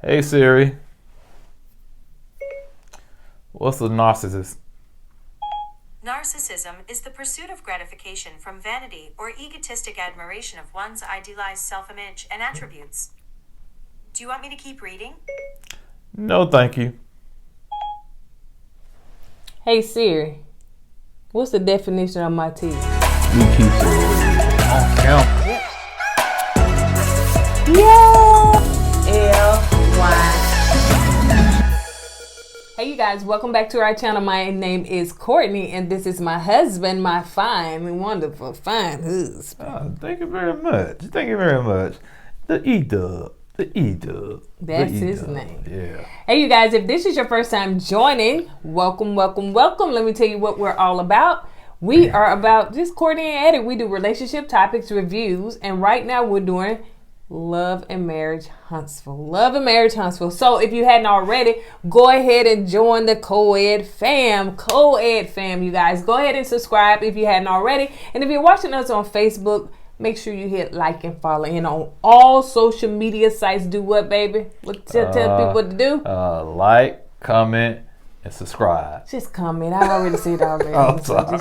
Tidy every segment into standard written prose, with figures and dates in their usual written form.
Hey Siri, what's a narcissist? Narcissism is the pursuit of gratification from vanity or egotistic admiration of one's idealized self-image and attributes. Do you want me to keep reading? No, thank you. Hey Siri, what's the definition of my teeth? You keep it on count. Yeah. L-Y. Hey you guys, welcome back to our channel. My name is Courtney and this is my husband, my fine and wonderful fine husband. Oh, thank you very much. Thank you very much. The E-Dub. The E-Dub. That's his name. Yeah. Hey you guys, if this is your first time joining, welcome. Let me tell you what we're all about. We are about just Courtney and Eddie. We do relationship topics, reviews, and right now we're doing Love and Marriage Huntsville. So if you hadn't already, go ahead and join the Co-Ed fam, you guys. Go ahead and subscribe if you hadn't already. And if you're watching us on Facebook, make sure you hit like and follow. And on all social media sites, do what, baby? Tell people what to do? Like, comment, and subscribe. Just comment. I already said it already. I'm sorry.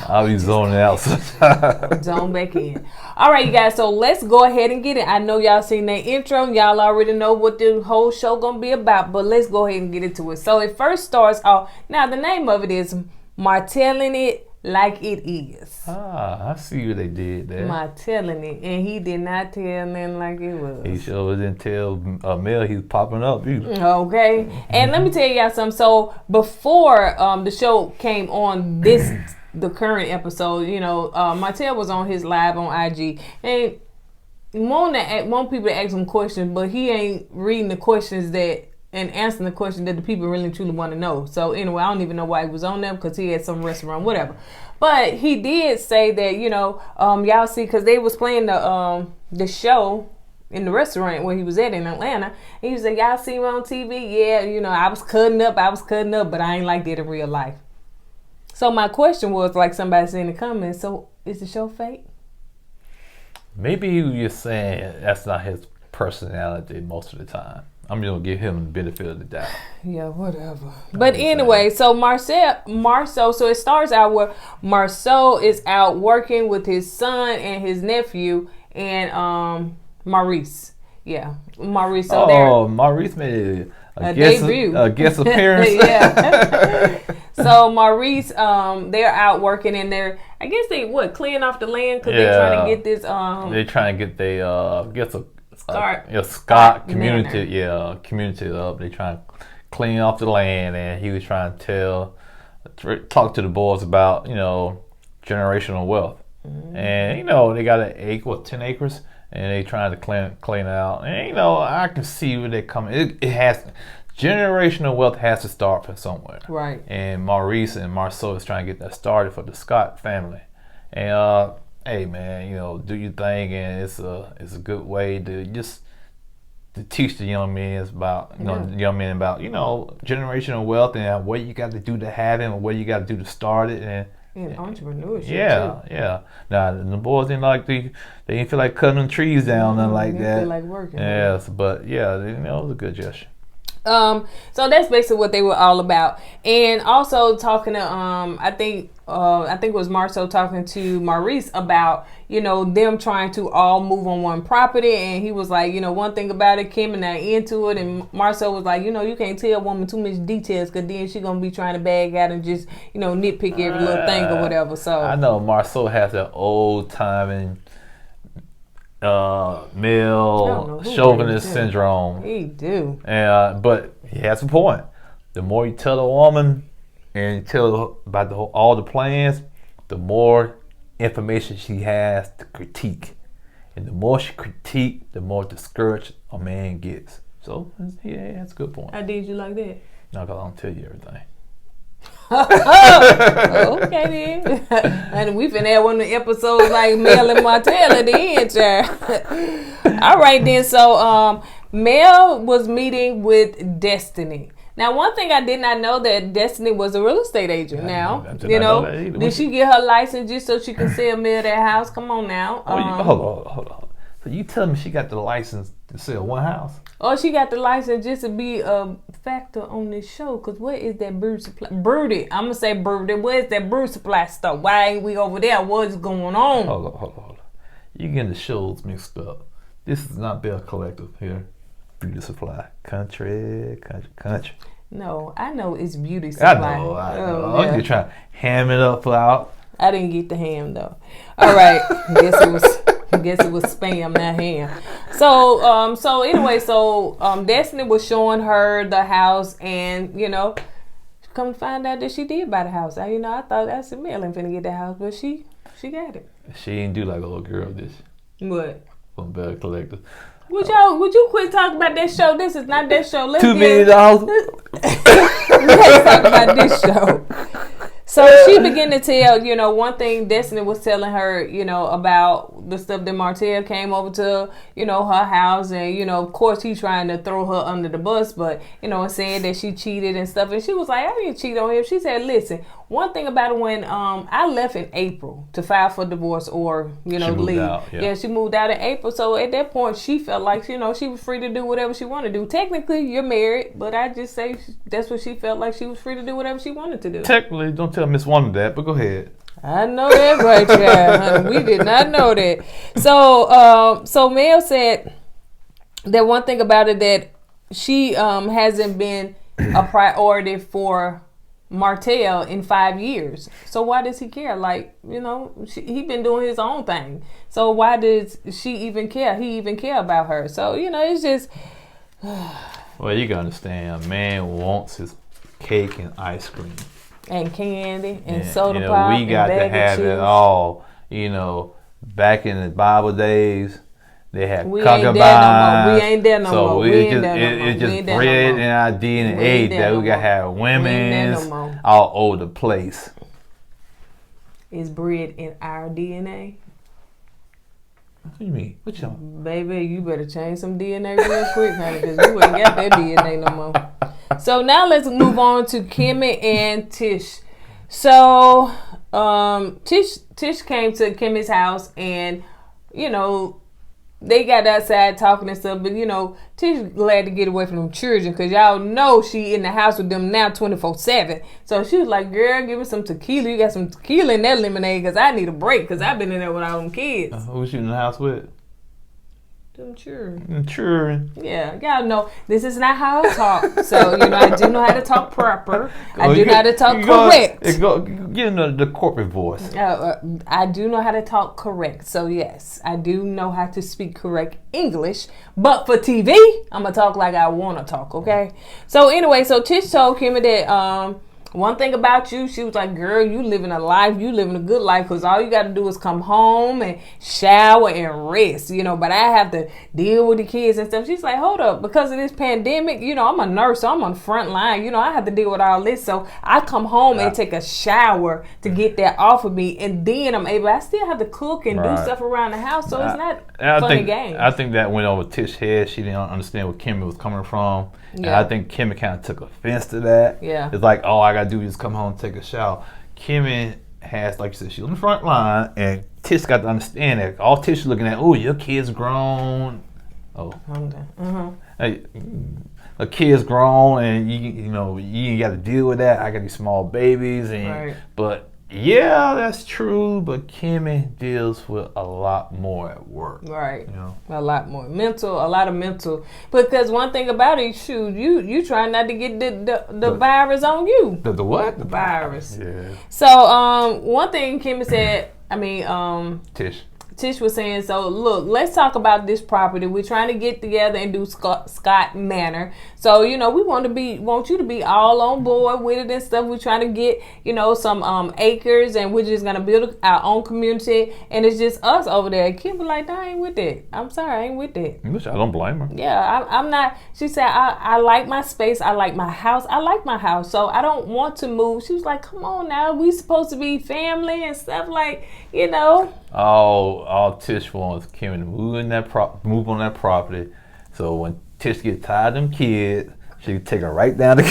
I'll be zoning out sometimes. Zone back in. All right, you guys. So let's go ahead and get it. I know y'all seen that intro. Y'all already know what the whole show gonna be about. But let's go ahead and get into it. So it first starts off. Now the name of it is Martelling It Like It Is. I see what they did there. Martelling it, and he did not tell nothing like it was. He sure didn't tell Mel he was popping up either. Okay, and let me tell y'all something. So before the show came on, the current episode, Martell was on his live on IG and want people to ask him questions, but he ain't reading the questions and answering the question that the people really truly want to know. So anyway, I don't even know why he was on them because he had some restaurant, whatever. But he did say that, y'all see, because they was playing the show in the restaurant where he was at in Atlanta. He was like, y'all see me on TV? Yeah, I was cutting up, but I ain't like that in real life. So my question was, like somebody said in the comments, so is the show fake? Maybe he was just saying that's not his personality most of the time. I'm just gonna give him the benefit of the doubt. Yeah, whatever. But anyway, so Marceau, so it starts out where Marceau is out working with his son and his nephew and Maurice. Yeah, Maurice. So Maurice made a guest appearance. Yeah. So Maurice, they're out working and I guess they clearing off the land because they're trying to get this. They're trying to get the Scott community up. They trying to clean off the land, and he was trying to talk to the boys about generational wealth. Mm-hmm. And they got 10 acres, and they trying to clean it out. And I can see where they coming. It has generational wealth has to start from somewhere, right? And Maurice and Marceau is trying to get that started for the Scott family, and hey man, do your thing, and it's a good way to just to teach the young men about generational wealth and what you got to do to have it and what you got to do to start it and entrepreneurship. Yeah. Now the boys they didn't feel like cutting them trees down, nothing like that. Feel like working. Yes, but yeah, it was a good gesture. So that's basically what they were all about, and also talking to I think it was Marceau talking to Maurice about them trying to all move on one property, and he was like, one thing about it, Kim and I into it, and Marceau was like, you can't tell a woman too much details because then she gonna be trying to bag out and just nitpick every little thing or whatever. So I know Marceau has that old timing male chauvinist syndrome. He do. But he has a point. The more you tell a woman and you tell about all the plans, the more information she has to critique. And the more she critique, the more discouraged a man gets. So yeah, that's a good point. How did you like that? No, because I don't tell you everything. Okay then. And we finna have one of the episodes like Mel and Martell at the end, child. All right then. So Mel was meeting with Destiny. Now, one thing I did not know that Destiny was a real estate agent. Did she get her license just so she can sell Mel that house? Come on now. Hold on. So you tell me she got the license to sell one house. Or she got the license just to be a factor on this show. Because what is that Brood Supply? Brooded. I'm going to say Brooded. What is that Brood Supply stuff? Why ain't we over there? What's going on? Hold on. You getting the shows mixed up. This is not Bell Collective here. Beauty Supply. Country. No, I know it's Beauty Supply. I know. Oh, yeah. You're trying to ham it up out. I didn't get the ham though. All right. Guess it was spam, not ham. So anyway, Destiny was showing her the house, and come to find out that she did buy the house. I thought I said Marilyn finna get the house, but she got it. She didn't do like a little girl, did she? What? From Bell Collective. Would you quit talking about that show? This is not that show. $2 million. Let's talk about this show. So she began to tell, one thing Destiny was telling her, about the stuff that Martell came over to, her house. And, of course, he's trying to throw her under the bus, but, and saying that she cheated and stuff. And she was like, I didn't cheat on him. She said, listen, one thing about it, when I left in April to file for divorce or, leave. Yeah, she moved out in April. So at that point, she felt like, she was free to do whatever she wanted to do. Technically, you're married, but I just say that's what she felt like. She was free to do whatever she wanted to do. Technically, don't tell Miss Wanda that, but go ahead. I know that right, child. Honey. We did not know that. So Mel said that one thing about it, that she hasn't been a priority for Martell in 5 years. So why does he care? Like, he been doing his own thing. So why does she even care? He even care about her? So, it's just... Well, you gotta understand, a man wants his cake and ice cream. And candy and soda pop. We got to have it all. Back in the Bible days, they had concubines. We ain't there no more. It's just bread and our DNA that we got to have women's all over the place. Is bread in our DNA? What do you mean? What you talking? Baby, you better change some DNA real quick, honey, because you ain't got that DNA no more. So now let's move on to Kimmy and Tish. So Tish came to Kimmy's house, and they got outside talking and stuff. But Tish glad to get away from them children, because y'all know she in the house with them now 24/7. So she was like, "Girl, give me some tequila. You got some tequila in that lemonade, because I need a break, because I've been in there with all them kids." Who was you in the house with? Them children. Children. Yeah, y'all know this is not how I talk. So I do know how to talk proper. I do know how to talk correct. Get into the corporate voice. I do know how to talk correct. So yes, I do know how to speak correct English. But for TV, I'm gonna talk like I want to talk. Okay. So anyway, Tish told Kimmy that one thing about you, she was like, girl, you living a life, you living a good life, because all you got to do is come home and shower and rest, but I have to deal with the kids and stuff. She's like, hold up, because of this pandemic, I'm a nurse, so I'm on the front line, I have to deal with all this, so I come home and take a shower to get that off of me, and then I still have to cook and do stuff around the house, so it's not funny games. I think that went over Tish's head. She didn't understand where Kimmy was coming from. Yeah. And I think Kimmy kind of took offense to that. Yeah. It's like, all I got to do is come home and take a shower. Kimmy has, like you said, she's on the front line, and Tish got to understand that. All Tish is looking at, oh, your kid's grown. Oh. Hey, a kid's grown, and you ain't got to deal with that. I got these small babies, but yeah, that's true. But Kimmy deals with a lot more at work. Right. A lot more mental, a lot of mental. Because one thing about it, shoot, you trying not to get the virus on you. The what? The virus. Yeah. So one thing Kimmy said, Tish was saying, so look, let's talk about this property. We're trying to get together and do Scott Manor. So, we want you to be all on board with it and stuff. We're trying to get, some acres, and we're just going to build our own community. And it's just us over there. Kim was like, I ain't with that. I'm sorry, I ain't with that. Which I don't blame her. Yeah, I'm not. She said, I like my space. I like my house. I like my house. So I don't want to move. She was like, come on now. We supposed to be family and stuff like, All Tish wants Kimmy to move on that property. So when Tish get tired of them kids, she can take her right down to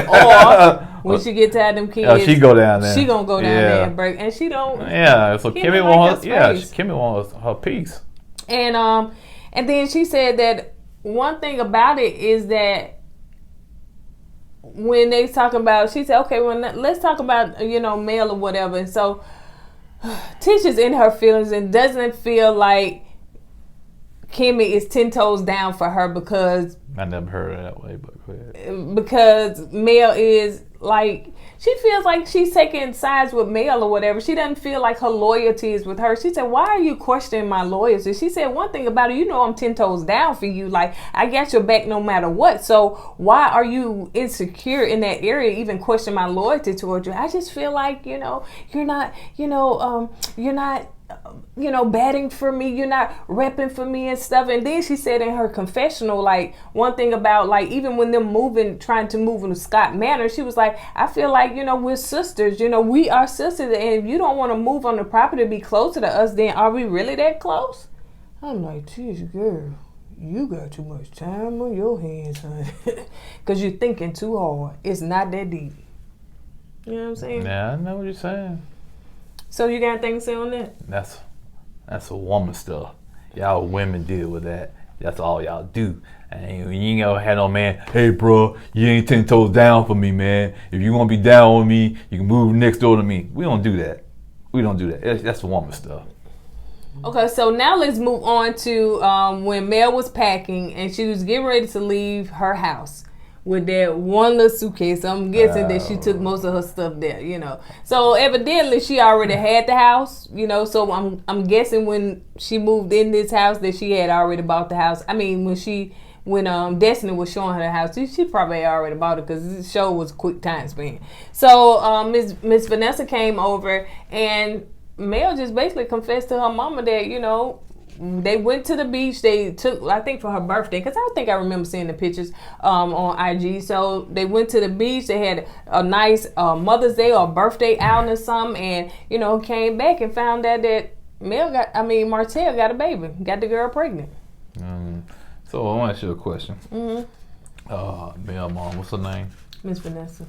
Or when she get tired of them kids, she go down there. She gonna go down there and break, and she don't. Yeah, so Kimmy wants her peace. And then she said that one thing about it is that when they talking about, she said, okay, well, let's talk about, Mel or whatever. And so Tisha's in her feelings and doesn't feel like Kimmy is 10 toes down for her because I never heard it that way, but go ahead. Because Mel is like, she feels like she's taking sides with Mel or whatever. She doesn't feel like her loyalty is with her. She said, why are you questioning my loyalty? She said, one thing about it, I'm 10 toes down for you. Like, I got your back no matter what. So why are you insecure in that area, even question my loyalty towards you? I just feel like, you're not, you're not, batting for me, you're not repping for me and stuff. And then she said in her confessional, like, one thing about, like, even when them trying to move into Scott Manor, she was like, I feel like, we're sisters, we are sisters, and if you don't want to move on the property to be closer to us, then are we really that close? I'm like, geez, girl, you got too much time on your hands, honey. Because you're thinking too hard. It's not that deep. You know what I'm saying? Yeah, I know what you're saying. So you got anything to say on that? That's a woman stuff. Y'all women deal with that. That's all y'all do. And you ain't gonna have no man, hey bro, you ain't 10 toes down for me, man. If you wanna be down with me, you can move next door to me. We don't do that. That's woman stuff. Okay, so now let's move on to when Mel was packing and she was getting ready to leave her house with that one little suitcase. I'm guessing that she took most of her stuff there, So evidently she already had the house, so I'm guessing when she moved in this house that she had already bought the house. I mean, when Destiny was showing her the house, she probably already bought it because this show was a quick time span. So Miss Vanessa came over and Mel just basically confessed to her mama that, they went to the beach. They took, I think, for her birthday, because I think I remember seeing the pictures on IG. So they went to the beach. They had a nice Mother's Day or birthday outing or something, and came back and found out that Martell got a baby, got the girl pregnant. So I want to ask you a question. Mel mom, what's her name? Miss Vanessa.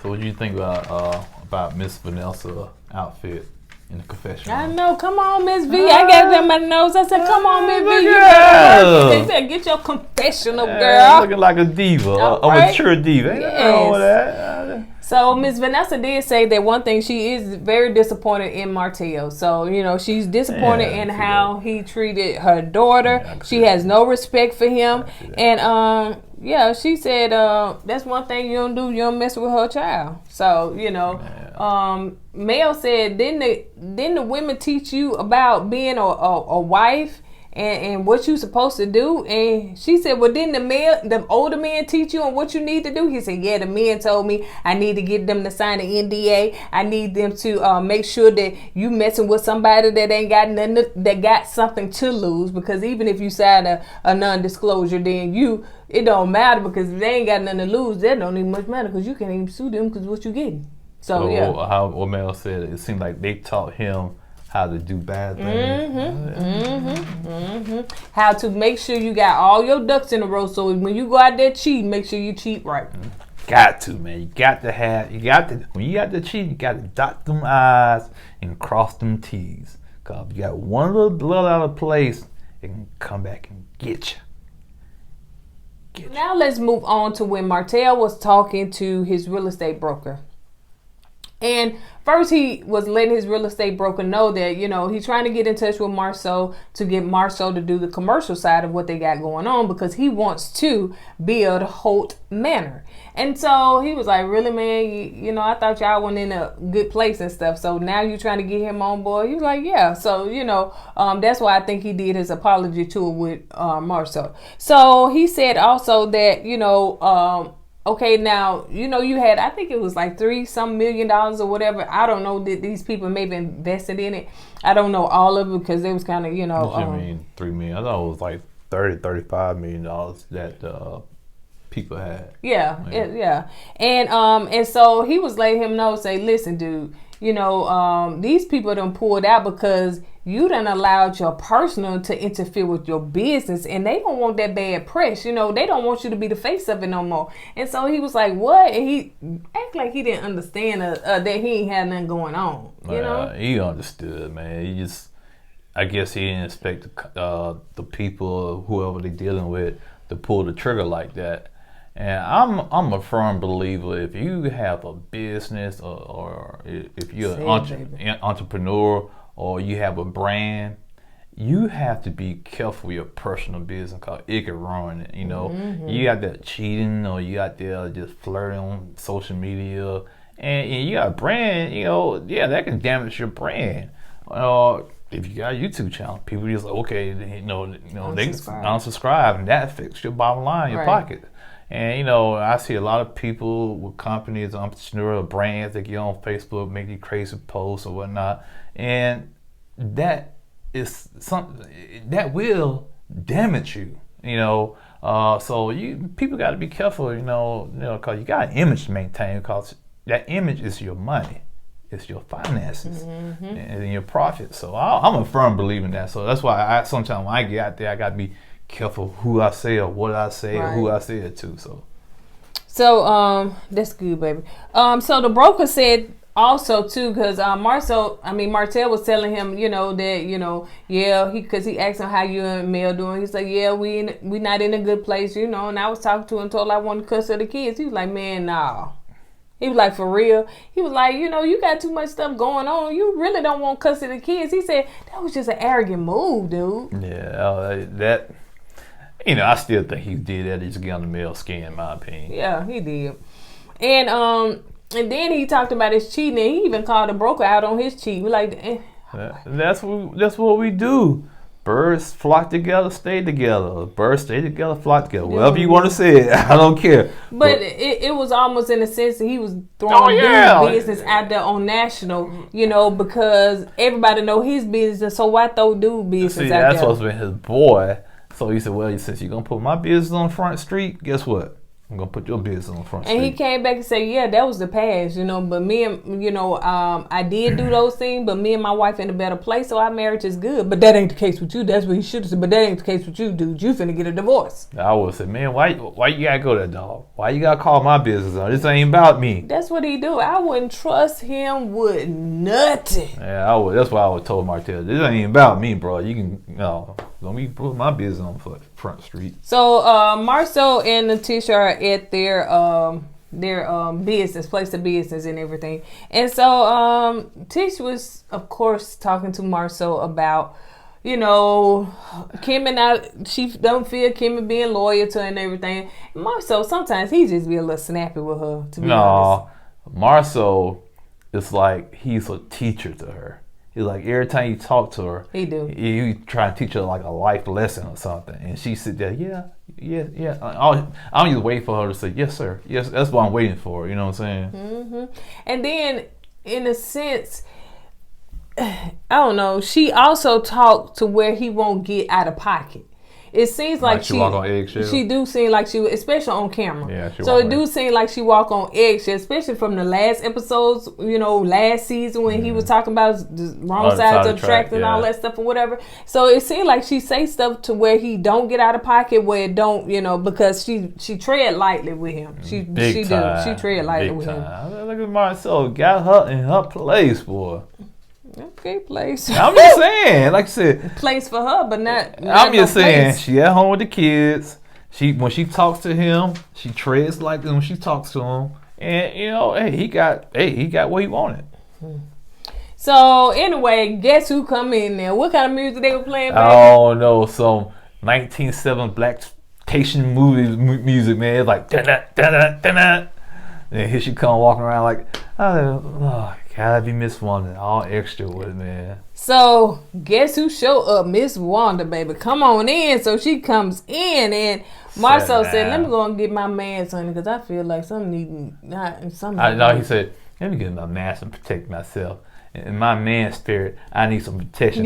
So what do you think about Miss Vanessa's outfit in the confession room? I know. Come on, Miss V. I got them by the nose. I said, come on, Miss V. They said, get your confessional, girl. Looking like a diva, a mature diva. Ain't nothing wrong with that. So Miss Vanessa did say that one thing, she is very disappointed in Martell. So, she's disappointed in how he treated her daughter. She has no respect for him. And she said that's one thing you don't do. You don't mess with her child. So, Mel said, didn't the women teach you about being a wife and what you supposed to do? And she said, well, didn't the older men teach you on what you need to do? He said, yeah, the men told me I need to get them to sign an NDA. I need them to make sure that you messing with somebody that ain't got nothing that got something to lose, because even if you sign a non-disclosure, then it don't matter, because if they ain't got nothing to lose, that don't even much matter, because you can't even sue them because what you getting. So yeah. What Mel said, it seemed like they taught him how to do bad things. How to make sure you got all your ducks in a row, so when you go out there cheating, make sure you cheat right. Got to, man. When you got to cheat, you got to dot them I's and cross them T's. Because if you got one little out of place, it can come back and get you. Now let's move on to when Martell was talking to his real estate broker. And first he was letting his real estate broker know that, he's trying to get in touch with Marceau to get Marceau to do the commercial side of what they got going on, because he wants to build Holt Manor. And so he was like, really, man, I thought y'all went in a good place and stuff. So now you're trying to get him on board? He was like, yeah. So, that's why I think he did his apology tour with Marceau. So he said also that, okay, now, you had, I think it was like $3 million or whatever. I don't know that these people maybe invested in it. I don't know all of it, because they was kind of, What you mean, $3 million? I thought it was like $35 million that people had. Yeah. And so he was letting him know, say, listen, dude, these people done pulled out because you done allowed your personal to interfere with your business, and they don't want that bad press. They don't want you to be the face of it no more. And so he was like, what? And he act like he didn't understand that he ain't had nothing going on. He understood, man. I guess he didn't expect the people, whoever they dealing with, to pull the trigger like that. And I'm a firm believer, if you have a business or if you're an entrepreneur or you have a brand, you have to be careful with your personal business because it can ruin it. You know, you out there cheating or you out there just flirting on social media, and you got a brand. You know, yeah, that can damage your brand. If you got a YouTube channel, people just like, okay, they unsubscribe, and that affects your bottom line, your pocket. And, you know, I see a lot of people with companies, entrepreneurial brands that get on Facebook, make these crazy posts or whatnot. And that is something that will damage you, you know. So people got to be careful, you know, because you got an image to maintain, because that image is your money. It's your finances and your profits. So I'm a firm believer in that. So that's why sometimes when I get out there, I got to be careful who I say or what I say or who I say it to. So that's good, baby. So the broker said also too, because Martell was telling him, you know, that, you know, because he asked him how you and Mel doing. He's like, yeah, we not in a good place, you know. And I was talking to him, told I wanted to cuss at the kids. He was like, man, nah. He was like, for real. He was like, you know, you got too much stuff going on. You really don't want to cuss at the kids. He said that was just an arrogant move, dude. Yeah, that. You know, I still think he did that just to get on the male skin, in my opinion. Yeah, he did. And then he talked about his cheating, and he even called the broker out on his cheating. Like, that's what we do. Birds flock together, stay together. Birds stay together, flock together. Whatever you want to say it, I don't care. But it was almost in a sense that he was throwing dude's business out there on national, you know, because everybody know his business. So why throw dude business out there? That's supposed to be his boy. So he said, well, since you're going to put my business on Front Street, guess what? I'm going to put your business on Front Street. And he came back and said, yeah, that was the past, you know. But me and, you know, I did do those things, but me and my wife in a better place, so our marriage is good. But that ain't the case with you. That's what he should have said. But that ain't the case with you, dude. You finna get a divorce. I would say, man, why you got to go there, dog? Why you got to call my business on? This ain't about me. That's what he do. I wouldn't trust him with nothing. Yeah, I would. That's why I would told Martell, this ain't about me, bro. You can, don't be put my business on Front Street. So Marcel and Letitia are at their business, place of business and everything. And so Tish was, of course, talking to Marcel about, you know, Kim and she don't feel Kim being loyal to her and everything. Marcel, sometimes he just be a little snappy with her, to be honest. Marcel is like he's a teacher to her. He's like, every time you talk to her, you try to teach her like a life lesson or something. And she sit there, yeah. I'm just waiting for her to say, yes, sir. Yes, that's what I'm waiting for. You know what I'm saying? Mm-hmm. And then, in a sense, I don't know, she also talked to where he won't get out of pocket. It seems like she walk on eggshells. She do seem like she, especially on camera. Yeah, so it do seem like she walk on eggshells, especially from the last episodes. You know, last season when he was talking about the wrong sides of the track and all that stuff or whatever. So it seemed like she say stuff to where he don't get out of pocket, where it don't, you know, because she tread lightly with him. She tread lightly with him. Look at Marcel, got her in her place, boy. Okay, place. I'm just saying, like I said, place for her, but not I'm just saying, she at home with the kids. When she talks to him, she treads like this when she talks to him, and you know, he got what he wanted. So anyway, guess who come in there? What kind of music they were playing? Oh no, some 1970 blaxploitation movie music, man. It's like da-da. And here she come walking around like, oh, gotta be Miss Wanda, all extra with it, man. So guess who showed up? Miss Wanda, baby. Come on in. So she comes in, and Marcel said, let me go and get my man something, because I feel like something. He said, let me get my mask and protect myself. In my man spirit, I need some protection.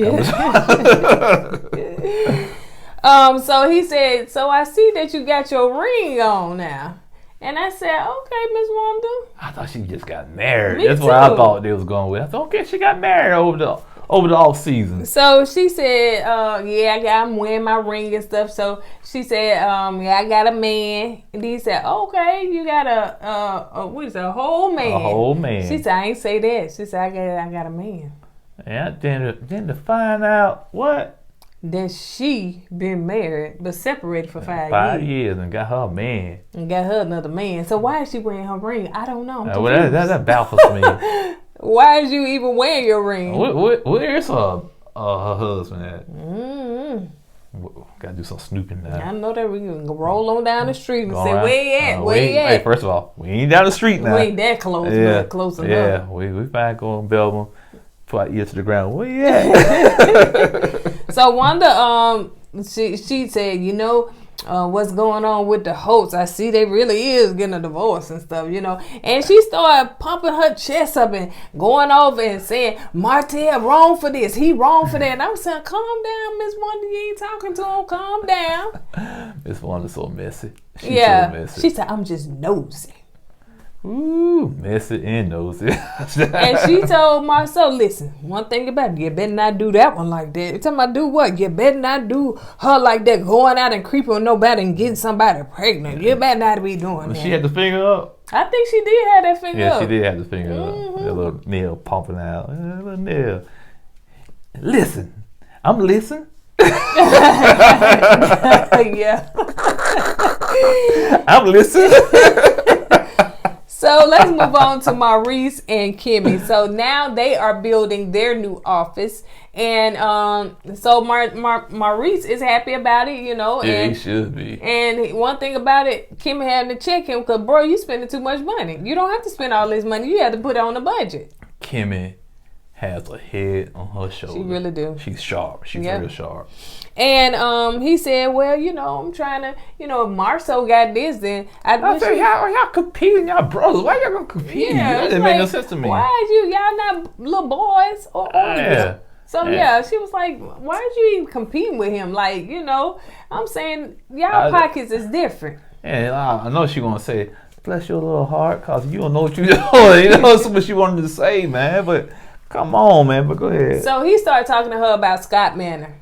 So he said, so I see that you got your ring on now. And I said, okay, Miss Wanda. I thought she just got married. That's what I thought they was going with. I thought, okay, she got married over the off season. So she said, I'm wearing my ring and stuff. So she said, I got a man. And he said, okay, you got a whole man. A whole man. She said, I ain't say that. She said, I got a man. Yeah, then to find out what? that she been married but separated for 5 5 years. years and got her a man. And got her another man. So why is she wearing her ring? I don't know. I'm Well, that baffles me. Why is you even wearing your ring? Where's her husband at? Mm-hmm. Gotta do some snooping now. I know that we can roll on down the street and Go say, around. where you at? Where you Hey, at? first of all, we ain't down the street now. We ain't that close, but close enough. Yeah, we back on Belmont. Put our ear to the ground. Where you at? So Wanda, she said, what's going on with the Holtz? I see they really is getting a divorce and stuff, And she started pumping her chest up and going over and saying, Martell wrong for this, he wrong for that. And I'm saying, calm down, Miss Wanda, you ain't talking to him, calm down. Miss Wanda's so messy. So messy. She said, I'm just nosy. Ooh, messy and nosy. And she told Marcel, listen, one thing about it, you better not do that one like that. You talking about do what? You better not do her like that, going out and creeping with nobody and getting somebody pregnant. You better not be doing that. She had the finger up. I think she did have that finger up. Yeah, she did have the finger up. That little nail pumping out. That little nail. Listen. I'm listening. Yeah. I'm listening. So let's move on to Maurice and Kimmy. So now they are building their new office. And so Maurice is happy about it, Yeah, and he should be. And one thing about it, Kimmy having to check him because, bro, you spending too much money. You don't have to spend all this money. You have to put it on the budget. Kimmy has a head on her shoulder. She really do. She's sharp. She's real sharp. And he said, well, I'm trying to, if Marceau got this, then I said, y'all competing, y'all brothers. Why y'all gonna compete? Yeah, that didn't make no sense to me. Why is y'all not little boys or older? Yeah. So she was like, why are you even competing with him? Like, I'm saying y'all pockets is different. And I know she gonna say, bless your little heart, cause you don't know what you doing. That's what she wanted to say, man. But come on, man. But go ahead. So he started talking to her about Scott Manor.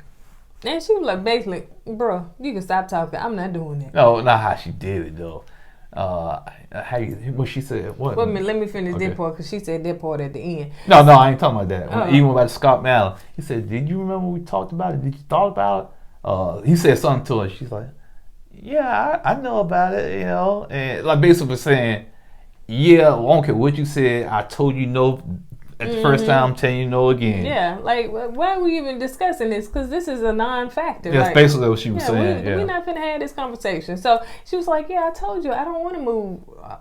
And she was like, basically, bro, you can stop talking. I'm not doing that. No, not how she did it though. What she said? What? Wait a minute, let me finish that part because she said that part at the end. No, I ain't talking about that. Even about Scott Manor, he said, "Did you remember we talked about it? Did you thought about it?" He said something to her. She's like, "Yeah, I know about it, and like basically saying, yeah, well, I don't care what you said. I told you no at the first time. I'm telling you no again." Yeah, like why are we even discussing this? Because this is a non-factor. That's basically what she was saying. We're not gonna have this conversation. So she was like, "Yeah, I told you I don't want to move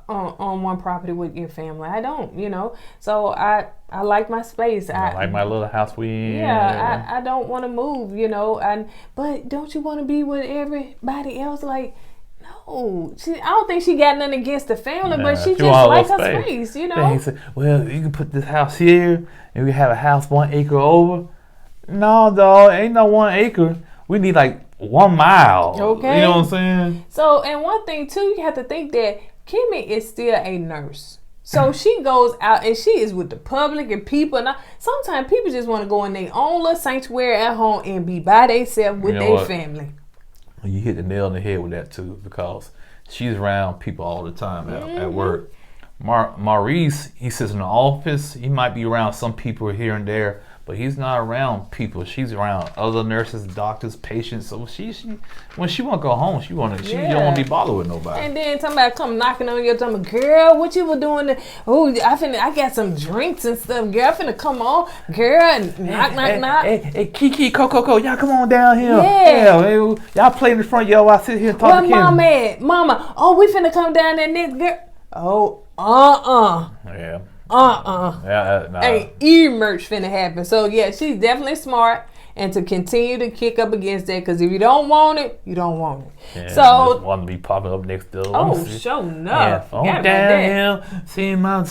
on one property with your family. I don't, So I like my space. I like my little house we in. Yeah, I don't want to move, but don't you want to be with everybody else? Like, no, I don't think she got nothing against the family, but she just like her space, Then he said, well, you can put this house here, and we have a house 1 acre over. No, dog, ain't no 1 acre. We need like 1 mile. Okay. You know what I'm saying? So, and one thing too, you have to think that Kimmy is still a nurse. So she goes out and she is with the public and people. And sometimes people just want to go in their own little sanctuary at home and be by themselves with their family. You hit the nail on the head with that too, because she's around people all the time at work. Maurice, he sits in the office. He might be around some people here and there, but he's not around people. She's around other nurses, doctors, patients. So she when she want to go home, she don't want to be bothered with nobody. And then somebody come knocking on your door, girl, what you were doing? I got some drinks and stuff, girl. I finna come on, girl, and knock. Hey, Kiki, Coco, y'all come on down here. Yeah. Y'all play in the front, y'all. I sit here and talk to Kim. Mama, we finna come down there next, girl. Oh, Yeah. Yeah, nah. Ain't e-merch finna happen. So yeah, she's definitely smart, and to continue to kick up against that, because if you don't want it, you don't want it. Yeah, so want to be popping up next door. Sure enough. Yeah. Down here, seeing my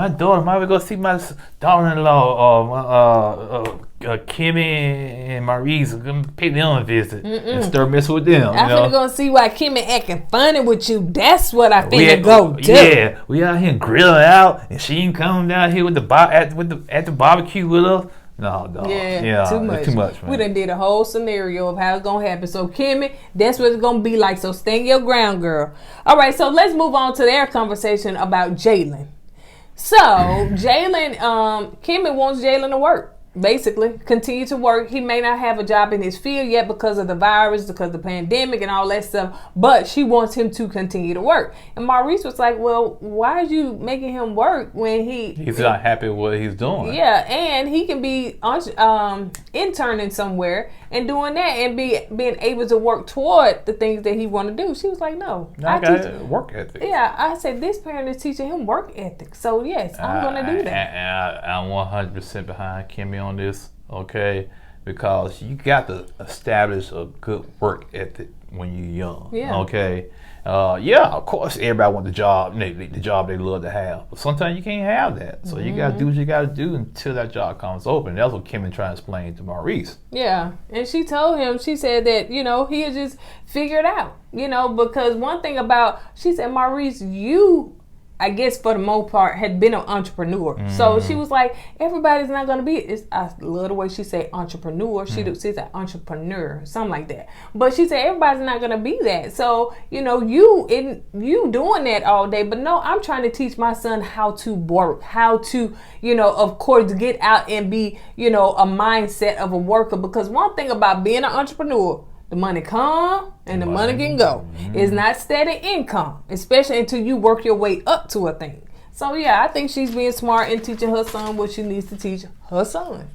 daughter. Might we go see my daughter-in-law, Kimmy and Maurice. Gonna pay them a visit and start messing with them. I'm finna go see why Kimmy acting funny with you. That's what I finna go do. Yeah, we out here grilling out, and she ain't coming down here with at the barbecue with us. No, dog. Yeah, too much, man. We done did a whole scenario of how it's gonna happen. So Kimmy, that's what it's gonna be like. So stand your ground, girl. All right, so let's move on to their conversation about Jalen. So Jalen, Kimmy wants Jalen to work. basically continue to work. He may not have a job in his field yet because of the virus, because of the pandemic and all that stuff, but she wants him to continue to work. And Maurice was like, well, why are you making him work when he's not happy with what he's doing? Yeah, and he can be interning somewhere and doing that and being able to work toward the things that he want to do. She was like, no, I got work ethic. Yeah, I said this parent is teaching him work ethic, so yes, I'm going to do that. And I'm 100% behind Kimmy on this, okay? Because you got to establish a good work ethic when you're young, okay? Yeah, of course, everybody wants the job they love to have. But sometimes you can't have that. So you got to do what you got to do until that job comes open. That's what Kimmy trying to explain to Maurice. Yeah, and she told him, she said that, he'll just figure it out, because one thing she said, Maurice, you, I guess for the most part, had been an entrepreneur. So she was like, everybody's not going to be, I love the way she said entrepreneur. She said entrepreneur, something like that. But she said, everybody's not going to be that. So, you doing that all day. But no, I'm trying to teach my son how to work, how to, of course, get out and be, a mindset of a worker. Because one thing about being an entrepreneur, the money come and the money can go. It's not steady income, especially until you work your way up to a thing. So yeah, I think she's being smart and teaching her son what she needs to teach her son.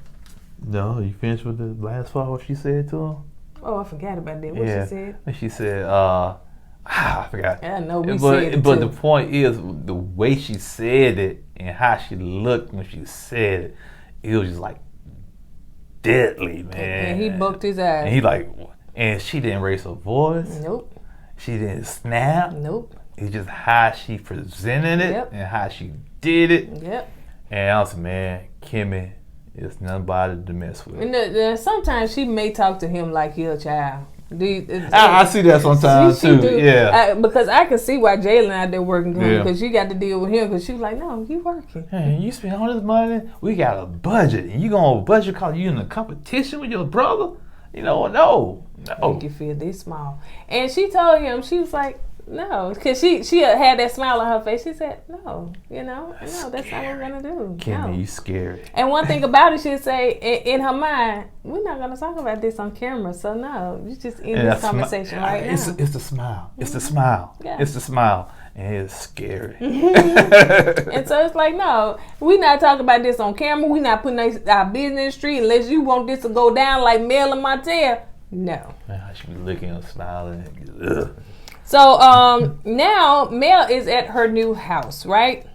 No, you finished with the last part, what she said to him? Oh, I forgot about that. What she said? She said, I forgot. I know we said it But too. the point is, the way she said it and how she looked when she said it was just like deadly, man. And he bucked his eyes. And he like... And she didn't raise her voice. Nope. She didn't snap. Nope. It's just how she presented it and how she did it. Yep. And I was like, man, Kimmy is nobody to mess with. And sometimes she may talk to him like he's a child. I see that sometimes too. Yeah. Because I can see why Jalen out there working because she got to deal with him because she was like, no, you working. Hey, you spend all this money. We got a budget. And you going to budget because you in a competition with your brother? No. Make you feel this small. And she told him, she was like, no, because she had that smile on her face. She said, no, that's not what we're going to do. Kimmy, you scary. And one thing about it, she'd say, in her mind, we're not going to talk about this on camera. So no, you just end this conversation right now. It's the smile. It's the smile. Yeah. It's the smile. And it's scary. And so it's like, no, we're not talking about this on camera. We're not putting our business in the street unless you want this to go down like Mel and Montel. No. Man, she be looking and smiling. Ugh. So now Mel is at her new house, right?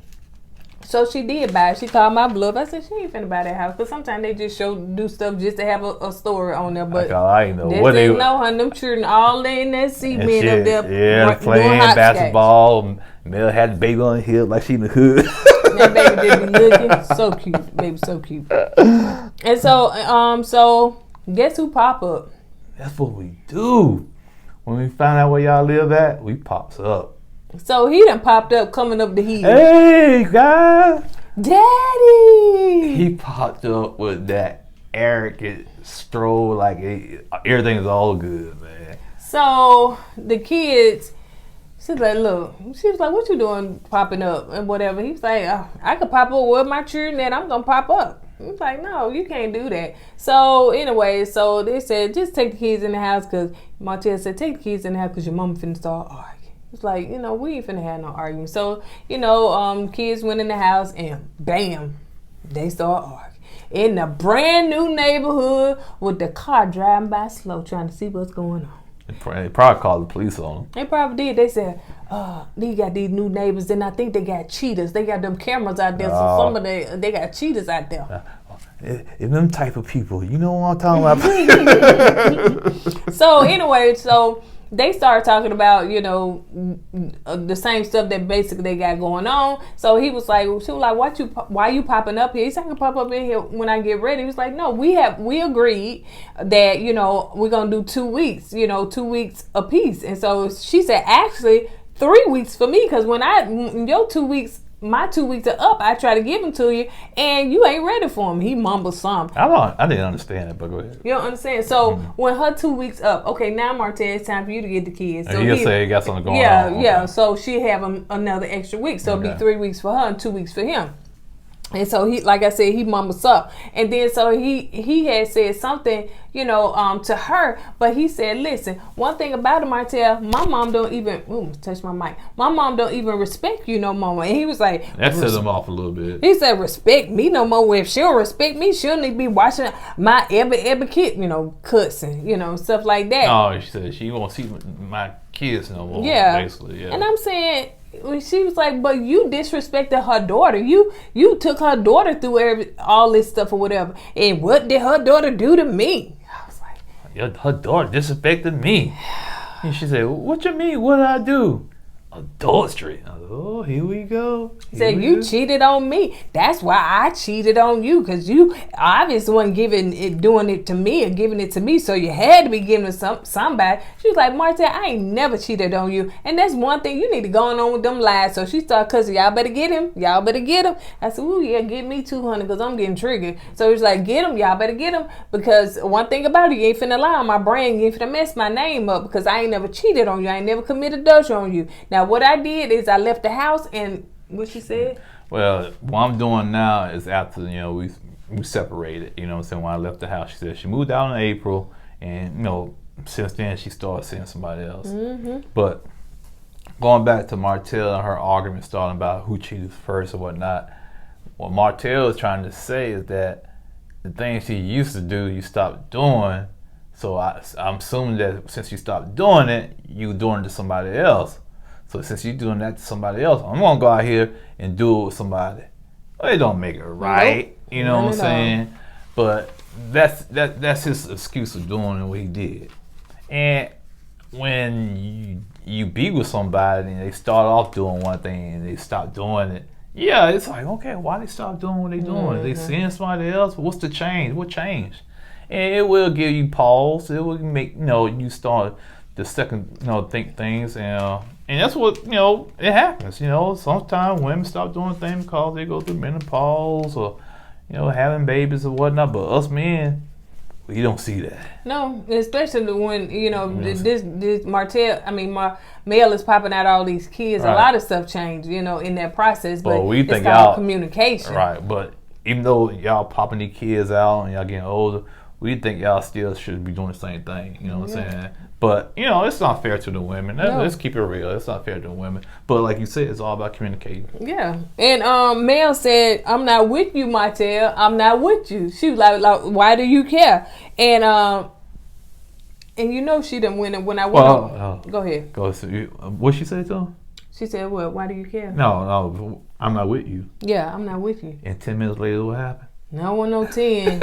So she did buy it. She called my bluff. I said, she ain't finna buy that house. Because sometimes they just do stuff just to have a story on there. But I know what they know, honey. Them children all day in that cement up there. Yeah, playing basketball. Mel had the baby on the hip like she in the hood. That baby just be looking so cute. Baby, so cute. And so guess who pop up? That's what we do. When we find out where y'all live at, we pops up. So he done popped up coming up the hill. Hey, guys. Daddy. He popped up with that arrogant stroll like everything's all good, man. So the kids, she's like, look, she was like, what you doing popping up and whatever. He was like, I could pop up with my children and I'm going to pop up. He was like, no, you can't do that. So anyway, so they said, just take the kids in the house because Martell said, take the kids in the house because your mama finna start arguing. It's like, we ain't finna have no argument. So, kids went in the house and bam, they start arguing. In a brand new neighborhood with the car driving by slow trying to see what's going on. They probably called the police on them. They probably did. They said, they got these new neighbors and I think they got cheaters. They got them cameras out there. So they got cheaters out there. And them type of people, you know what I'm talking about? So anyway, they started talking about, the same stuff that basically they got going on. So she was like, why you popping up here? He said, I can pop up in here when I get ready. He was like, no, we agreed that, we're going to do 2 weeks, 2 weeks apiece. And so she said, actually 3 weeks for me. Cause when your 2 weeks, my 2 weeks are up, I try to give them to you, and you ain't ready for them. He mumbled something. I didn't understand it, but go ahead. You don't understand. So when her 2 weeks up, okay, now Martell, it's time for you to get the kids. So he'll say he got something going on. Yeah, okay. yeah. So she have another extra week. So it'd be 3 weeks for her and 2 weeks for him. And so he, like I said, he mumbles up. And then so he had said something, to her, but he said, listen, one thing about it, Martell, my mom don't even touch my mic. My mom don't even respect you no more. And he was like, that set him off a little bit. He said, respect me no more. If she'll respect me, she'll need to be watching my every kid, cussing, stuff like that. Oh, she said she won't see my kids no more. Yeah. Basically, yeah. And I'm saying, she was like, but you disrespected her daughter. You took her daughter through all this stuff or whatever. And what did her daughter do to me? I was like, her daughter disrespected me. And she said, what you mean? What did I do? Adultery. Oh, here we go. Said you cheated on me. That's why I cheated on you, because you obviously wasn't doing it to me or giving it to me, so you had to be giving it to somebody. She was like, Martell, I ain't never cheated on you, and that's one thing you need to go on with them lies. So she started cussing, y'all better get him. Y'all better get him. I said, ooh, yeah, get me 200 because I'm getting triggered. So he's like, get him. Y'all better get him, because one thing about it, you ain't finna lie on my brain. You ain't finna mess my name up, because I ain't never cheated on you. I ain't never committed adultery on you. Now, what I did is I left the house, and what she said? Well, what I'm doing now is after, we separated, you know what I'm saying? When I left the house, she said she moved out in April, and, since then she started seeing somebody else. Mm-hmm. But going back to Martell and her argument starting about who cheated first or whatnot, what Martell is trying to say is that the things she used to do, you stopped doing. So I'm assuming that since you stopped doing it, you doing it to somebody else. So since you're doing that to somebody else, I'm gonna go out here and do it with somebody. Well, it don't make it right, nope. You know what I'm saying? But that's his excuse of doing what he did. And when you be with somebody and they start off doing one thing and they stop doing it, yeah, it's like, okay, why they stop doing what they doing? Mm-hmm. They seeing somebody else. What's the change? What changed? And it will give you pause. It will make you start the second think things and that's what it happens. Sometimes women stop doing things because they go through menopause or having babies or whatnot. But us men, we don't see that. No, especially when this Martell, Mel is popping out all these kids. Right. A lot of stuff changed, in that process. But we think it's called communication, right? But even though y'all popping these kids out and y'all getting older, we think y'all still should be doing the same thing. You know what I'm saying? But, it's not fair to the women. Let's keep it real. It's not fair to the women. But like you said, it's all about communicating. Yeah. And Mel said, I'm not with you, Martell. I'm not with you. She was like, why do you care? And she didn't win when I went on. Go ahead. What she said to him? She said, what? Why do you care? No, I'm not with you. Yeah, I'm not with you. And 10 minutes later, what happened? No one, no 10.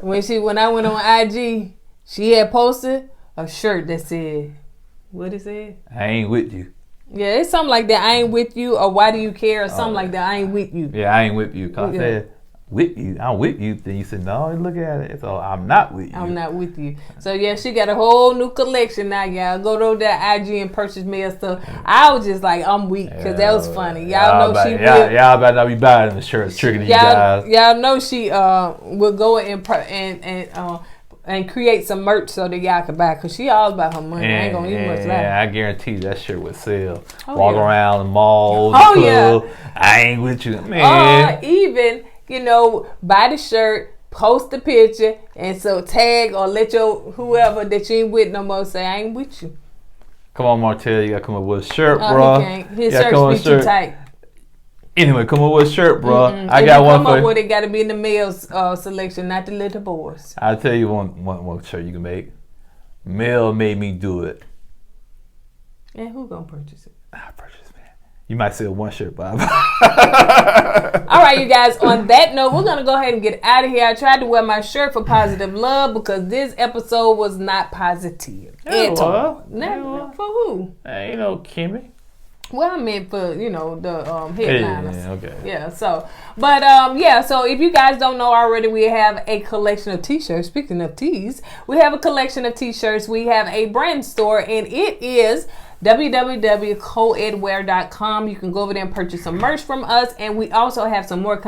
When I went on IG, she had posted a shirt that said, what it said? I ain't with you. Yeah, it's something like that. I ain't with you, or why do you care, or something like that. I ain't with you. Yeah, I ain't with you. Cause I said, with you. I'm with you. Then you said, no, look at it. So I'm not with you. I'm not with you. So yeah, she got a whole new collection now, y'all. Go to that IG and purchase Mel stuff. I was just like, I'm weak, because that was funny. Y'all know she will. Y'all better not be buying the shirts tricking you guys. Y'all know she will go and create some merch so that y'all can buy, because she all about her money. I ain't gonna eat much left. I guarantee you that shirt would sell. Walk around the malls, the club. Yeah. I ain't with you, man. Even buy the shirt, post the picture, and so tag or let your whoever that you ain't with no more say, I ain't with you. Come on, Martell, you gotta come up with a shirt, bro. He can't. His shirts be too tight. Anyway, come up with a shirt, bro. Mm-mm. I got one for you. Come up with it, got to be in the male's selection, not the little boys. I'll tell you one shirt you can make. Mel made me do it. And who gonna purchase it? I purchase, man. You might sell one shirt, Bob. All right, you guys. On that note, we're gonna go ahead and get out of here. I tried to wear my shirt for positive love because this episode was not positive at all. For who? Kimmy. Well, I meant for, the headliners. Yeah, okay. Yeah, so, but, so if you guys don't know already, we have a collection of t-shirts. Speaking of tees, we have a collection of t-shirts. We have a brand store, and it is www.coedwear.com. You can go over there and purchase some merch from us, and we also have some more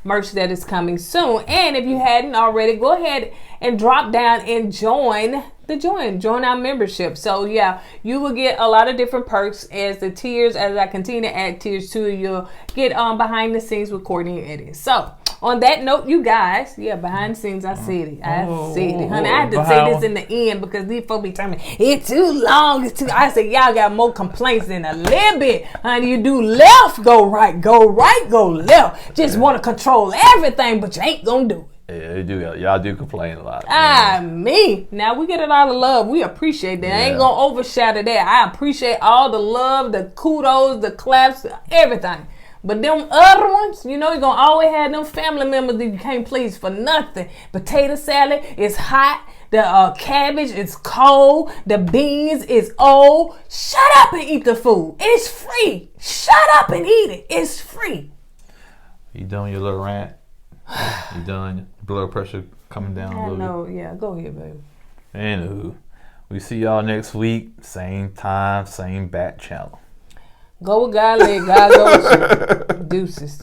merch that is coming soon. And if you hadn't already, go ahead and drop down and join join our membership. So yeah, you will get a lot of different perks as the tiers. As I continue to add tiers to it, you'll get behind the scenes with Courtney and Eddie. So on that note, you guys, behind the scenes, I said it, honey. I had to say this in the end because these folks be telling me it's too long. It's too. I said y'all got more complaints than a little bit, honey. You do left, go right, go left. Just want to control everything, but you ain't gonna do it. Yeah, you do. Y'all do complain a lot. Now we get a lot of love. We appreciate that. I ain't gonna overshadow that. I appreciate all the love, the kudos, the claps, everything. But them other ones, you're gonna always have them family members that you can't please for nothing. Potato salad is hot. The cabbage is cold. The beans is old. Shut up and eat the food. It's free. Shut up and eat it. It's free. You done your little rant? You done? Blood pressure coming down a little bit? No, yeah, go ahead, baby. Anywho, we see y'all next week. Same time, same back channel. Go with God, let God go with you. Deuces.